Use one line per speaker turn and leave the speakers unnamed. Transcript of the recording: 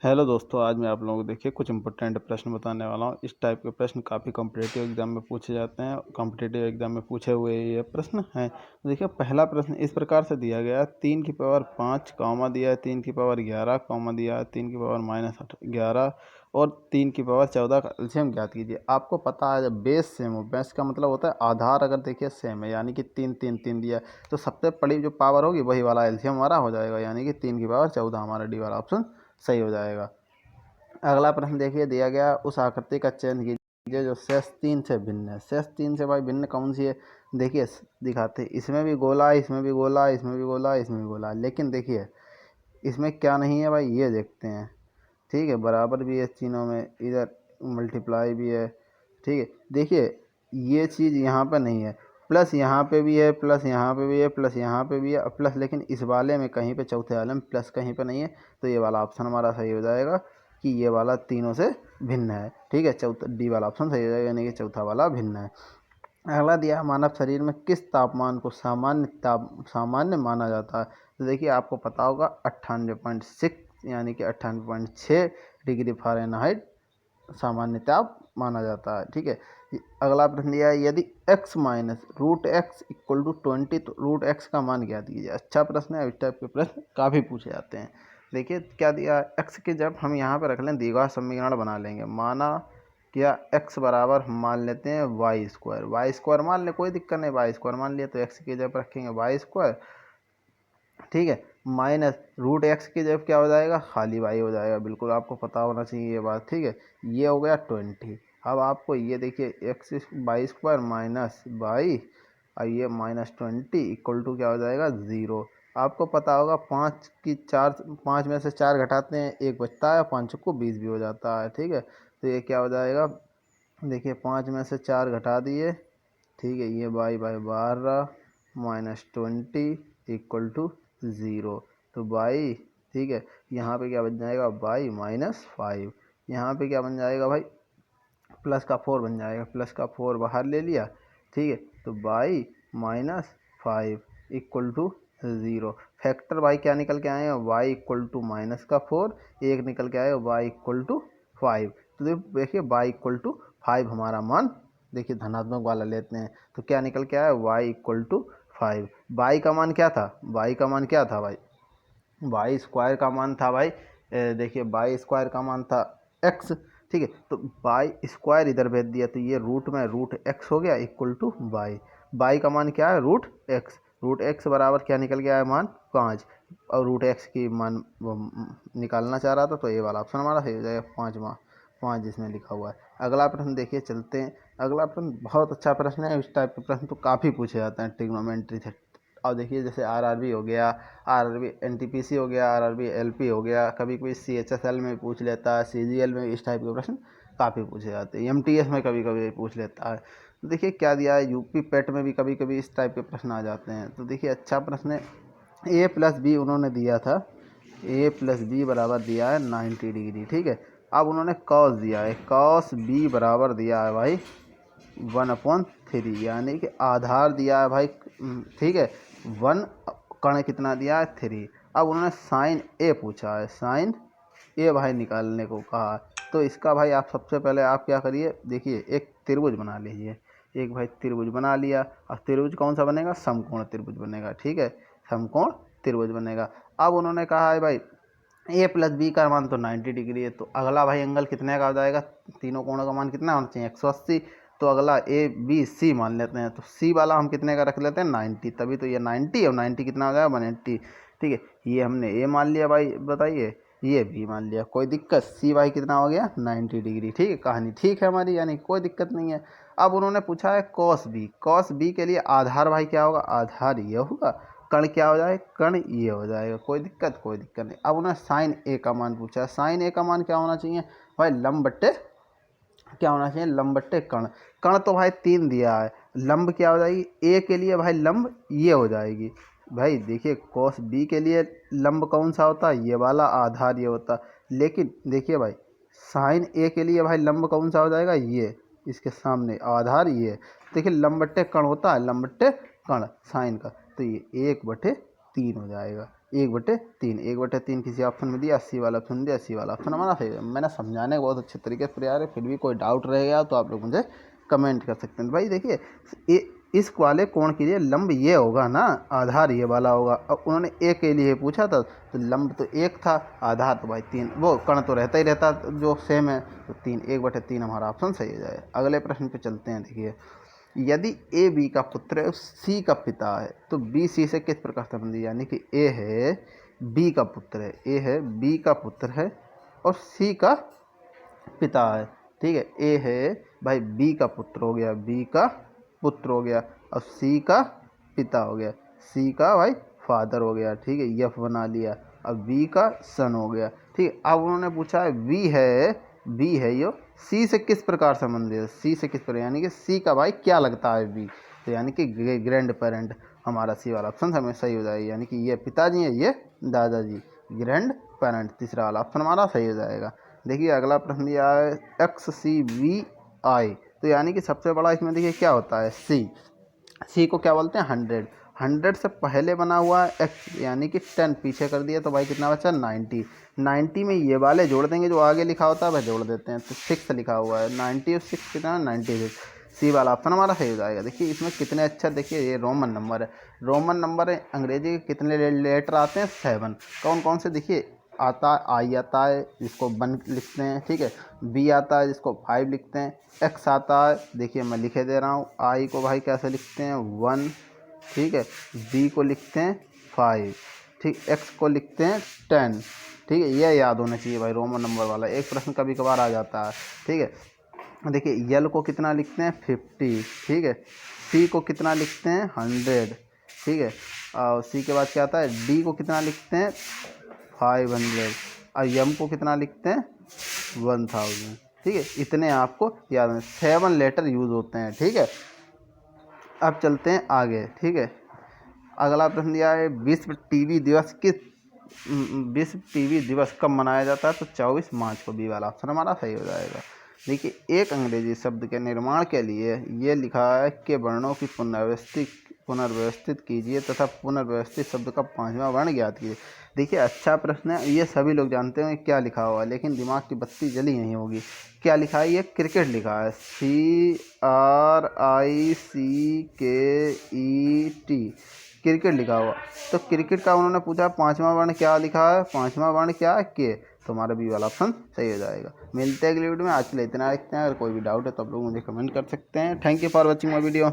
Hello दोस्तों, आज मैं आप लोगों को देखिए कुछ इंपॉर्टेंट प्रश्न बताने वाला हूँ। इस टाइप के प्रश्न काफ़ी कॉम्पिटिटिव एग्जाम में पूछे जाते हैं। कॉम्पिटिटिव एग्जाम में पूछे हुए ये प्रश्न हैं। तो देखिए पहला प्रश्न इस प्रकार से दिया गया है, 3 की पावर 5 कॉमा दिया है, 3 की पावर 11 कॉमा दिया है, 3 की पावर -11 और 3 की पावर 14 का एलसीएम ज्ञात कीजिए। आपको पता है जब बेस सेम हो, बेस का मतलब होता है आधार अगर देखिए सेम है यानी कि 3 3 3 दिया है, तो सबसे बड़ी जो पावर होगी वही वाला एलसीएम हमारा हो जाएगा, यानी कि 3 की पावर 14 हमारा डी वाला ऑप्शन सही हो जाएगा। अगला प्रश्न देखिए दिया गया, उस आकृति का चयन कीजिए जो शेष 3 से भिन्न है। शेष 3 से भाई भिन्न कौन सी है? देखिए दिखाते हैं, इसमें भी गोला है, इसमें भी गोला है, इसमें भी गोला है, इसमें भी गोला है, लेकिन देखिए इसमें क्या नहीं है भाई, ये देखते हैं। ठीक है, बराबर भी है तीनों में, इधर मल्टीप्लाई भी है। ठीक है, देखिए ये चीज़ यहाँ पर नहीं है, प्लस यहाँ पे भी है, प्लस यहाँ पे भी है, प्लस यहाँ पे भी है, प्लस लेकिन इस वाले में कहीं पे चौथे वाले में प्लस कहीं पे नहीं है, तो ये वाला ऑप्शन हमारा सही हो जाएगा कि ये वाला तीनों से भिन्न है। ठीक है, चौथा डी वाला ऑप्शन सही हो जाएगा, यानी कि चौथा वाला भिन्न है। अगला दिया, मानव शरीर में किस तापमान को सामान्य माना जाता है? तो देखिए आपको पता होगा 98.6 यानी कि 98.6 डिग्री फ़ारेनहाइट सामान्य ताप माना जाता है। ठीक है, अगला प्रश्न दिया है, यदि x minus root x equal to 20 तो रूट एक्स का मान ज्ञात कीजिए। अच्छा प्रश्न है, इस टाइप के प्रश्न काफ़ी पूछे जाते हैं। देखिए क्या दिया, x के जब हम यहाँ पर रख लें द्विघात समीकरण बना लेंगे। माना क्या x बराबर हम मान लेते हैं वाई स्क्वायर मान लें, कोई दिक्कत नहीं, वाई स्क्वायर मान लिया तो x की जगह रखेंगे वाई स्क्वायर। ठीक है, माइनस रूट एक्स की जगह क्या हो जाएगा, खाली वाई हो जाएगा। बिल्कुल आपको पता होना चाहिए ये बात। ठीक है, ये हो गया 20। अब आपको ये देखिए x y square minus y और ये -20 इक्वल टू क्या हो जाएगा 0। आपको पता होगा 5 में से 4 घटाते हैं, 1 बचता है, 5 को 20 भी हो जाता है। ठीक है, तो ये क्या हो जाएगा, देखिए 5 में से 4 घटा दिए। ठीक है, ये बाई बाई बाहर रहा, -20 इक्वल टू 0। तो बाई, ठीक है, यहाँ पे क्या बन जाएगा बाई -5। यहाँ पे क्या बन जाएगा भाई, प्लस का 4 बन जाएगा, प्लस का 4 बाहर ले लिया। ठीक है, तो बाई -5 इक्वल टू 0। फैक्टर भाई क्या निकल के आएगा, y इक्वल टू माइनस का 4, एक निकल के आएगा y इक्वल टू 5। तो देखिए y इक्वल टू 5 हमारा मान, देखिए धनात्मक वाला लेते हैं तो क्या निकल के आया y इक्वल टू 5। y का मान क्या था, y का मान क्या था भाई, वाई स्क्वायर का मान था भाई, देखिए वाई स्क्वायर का मान था x। ठीक है, तो वाई स्क्वायर इधर भेज दिया तो ये रूट में रूट एक्स हो गया इक्वल टू वाई। वाई का मान क्या है रूट एक्स, रूट एक्स बराबर क्या निकल गया है मान 5, और रूट एक्स की मान निकालना चाह रहा था, तो ये वाला ऑप्शन हमारा सही हो जाएगा 5 जिसमें लिखा हुआ है। अगला प्रश्न देखिए चलते हैं। अगला प्रश्न बहुत अच्छा प्रश्न है, इस टाइप के प्रश्न तो काफ़ी पूछे जाते हैं ट्रिग्नोमेट्री से। और देखिए जैसे आरआरबी हो गया, आरआरबी एनटीपीसी हो गया, आरआरबी एलपी हो गया, कभी कोई सीएचएसएल में पूछ लेता है, सीजीएल में इस टाइप के प्रश्न काफ़ी पूछे जाते हैं, एमटीएस में कभी कभी पूछ लेता है। तो देखिए क्या दिया है, यूपी पेट में भी कभी कभी इस टाइप के प्रश्न आ जाते हैं। तो देखिए अच्छा प्रश्न है, ए प्लस बी उन्होंने दिया था, ए प्लस बी बराबर दिया है 90 डिग्री। ठीक है, अब उन्होंने कॉस दिया है, कॉस बी बराबर दिया है भाई 1/3, यानी कि आधार दिया है भाई। ठीक है, 1 कण कितना दिया है 3। अब उन्होंने साइन ए पूछा है, साइन ए भाई निकालने को कहा है। तो इसका भाई आप सबसे पहले आप क्या करिए, देखिए एक त्रिभुज बना लीजिए। एक भाई त्रिभुज बना लिया, और त्रिभुज कौन सा बनेगा, समकोण त्रिभुज बनेगा। ठीक है, समकोण त्रिभुज बनेगा। अब उन्होंने कहा है भाई ए प्लस बी का मान तो 90 डिग्री है, तो अगला भाई एंगल कितने का हो जाएगा, तीनों कोणों का मान कितना होना चाहिए 180। तो अगला ए बी सी मान लेते हैं, तो सी वाला हम कितने का रख लेते हैं 90, तभी तो ये 90 और 90 कितना हो जाएगा 180। ठीक है, ये हमने ए मान लिया भाई, बताइए ये बी मान लिया, कोई दिक्कत, सी वाई कितना हो गया 90 डिग्री। ठीक है, कहानी ठीक है हमारी, यानी कोई दिक्कत नहीं है। अब उन्होंने पूछा है कॉस बी, कॉस बी के लिए आधार भाई क्या होगा, आधार ये होगा, कण क्या हो जाए, कण ये हो जाएगा, कोई दिक्कत नहीं। अब उन्होंने साइन ए का मान पूछा है, साइन ए का मान क्या होना चाहिए भाई, लंब बट्टे क्या होना चाहिए, लंब बट्टे कण। कण तो भाई 3 दिया है, लंब क्या हो जाएगी, ए के लिए भाई लंब ये हो जाएगी। भाई देखिए कॉस बी के लिए लंब कौन सा होता है, ये वाला, आधार ये होता है। लेकिन देखिए भाई साइन ए के लिए भाई लंब कौन सा हो जाएगा, ये, इसके सामने आधार ये। देखिए लंब बट्टे कण होता है, लंब बट्टे कण साइन का, तो ये 1/3 हो जाएगा। 1/3, 1/3 किसी ऑप्शन में दिया, सी वाला ऑप्शन दिया, सी वाला ऑप्शन हमारा सही है। मैंने समझाने का बहुत अच्छे तरीके से प्रयास है, फिर भी कोई डाउट रह गया तो आप लोग मुझे कमेंट कर सकते हैं। भाई देखिए इस वाले कोण के लिए लंब ये होगा ना, आधार ये वाला होगा। अब उन्होंने ए के लिए पूछा था तो लंब तो 1 था, आधार तो भाई 3, वो कण तो रहता ही रहता जो सेम है, तो 3, 1/3 हमारा ऑप्शन सही हो जाए। अगले प्रश्न पे चलते हैं। देखिए यदि ए बी का पुत्र है, सी का पिता है, तो बी सी से किस प्रकार संबंधी, यानी कि ए है बी का पुत्र है, ए है बी का पुत्र है और सी का पिता है। ठीक है, ए है भाई बी का पुत्र हो गया, बी का पुत्र हो गया, और सी का पिता हो गया, सी का भाई फादर हो गया। ठीक है, एफ बना लिया। अब बी का सन हो गया। ठीक है, अब उन्होंने पूछा है बी है यो सी से किस प्रकार संबंधित है, सी से किस प्रकार, यानी कि सी का भाई क्या लगता है बी, तो यानी कि ग्रैंड पेरेंट, हमारा सी वाला ऑप्शन हमें सही हो जाएगा। यानी कि ये पिताजी है, ये दादाजी, ग्रैंड पेरेंट, तीसरा वाला ऑप्शन हमारा सही हो जाएगा। देखिए अगला प्रश्न दिया है XCVI, तो यानी कि सबसे बड़ा इसमें देखिए क्या होता है, सी को क्या बोलते हैं 100, 100 से पहले बना हुआ है x, यानी कि 10 पीछे कर दिया तो भाई कितना बचा 90, 90 में ये वाले जोड़ देंगे जो आगे लिखा होता है वह जोड़ देते हैं, तो 6 लिखा हुआ है, 90 और 6 कितना 96, सी वाला ऑप्शन हमारा सही हो जाएगा। देखिए इसमें कितने अच्छा, देखिए ये रोमन नंबर है, रोमन नंबर है, अंग्रेजी के कितने लेटर आते हैं 7, कौन कौन से, देखिए आता है आई आता है जिसको 1 लिखते हैं, ठीक है, बी आता है जिसको 5 लिखते हैं, एक्स आता है, देखिए मैं लिखे दे रहा हूँ, आई को भाई कैसे लिखते हैं 1, ठीक है, बी को लिखते हैं 5, ठीक, एक्स को लिखते हैं 10, ठीक है, यह याद होना चाहिए भाई रोमन नंबर वाला, एक प्रश्न कभी कभार आ जाता है। ठीक है, देखिए यल को कितना लिखते हैं 50, ठीक है, सी को कितना लिखते हैं 100, ठीक है, और सी के बाद क्या आता है, डी को कितना लिखते हैं 500, और यम को कितना लिखते हैं 1000, ठीक है, इतने आपको याद है, 7 लेटर यूज़ होते हैं। ठीक है, अब चलते हैं आगे। ठीक है, अगला प्रश्न दिया है विश्व टीवी दिवस कब मनाया जाता है, तो 24 मार्च को, बी वाला ऑप्शन हमारा सही हो जाएगा। देखिए एक अंग्रेजी शब्द के निर्माण के लिए ये लिखा है कि वर्णों की पुनर्व्यवस्थित कीजिए तथा पुनर्व्यवस्थित शब्द का 5वां वर्ण ज्ञात कीजिए। देखिए अच्छा प्रश्न है, ये सभी लोग जानते होंगे क्या लिखा हुआ है, लेकिन दिमाग की बत्ती जली नहीं होगी। क्या लिखा है, ये क्रिकेट लिखा है, CRICKET, क्रिकेट लिखा हुआ, तो क्रिकेट का उन्होंने पूछा 5वां वर्ण क्या लिखा है, 5वां वर्ण क्या है के, तो हमारा बी वाला ऑप्शन सही हो जाएगा। मिलते हैं अगली वीडियो में, आज के लिए इतना रखते हैं, अगर कोई भी डाउट है तो आप लोग मुझे कमेंट कर सकते हैं। Thank you for watching my video.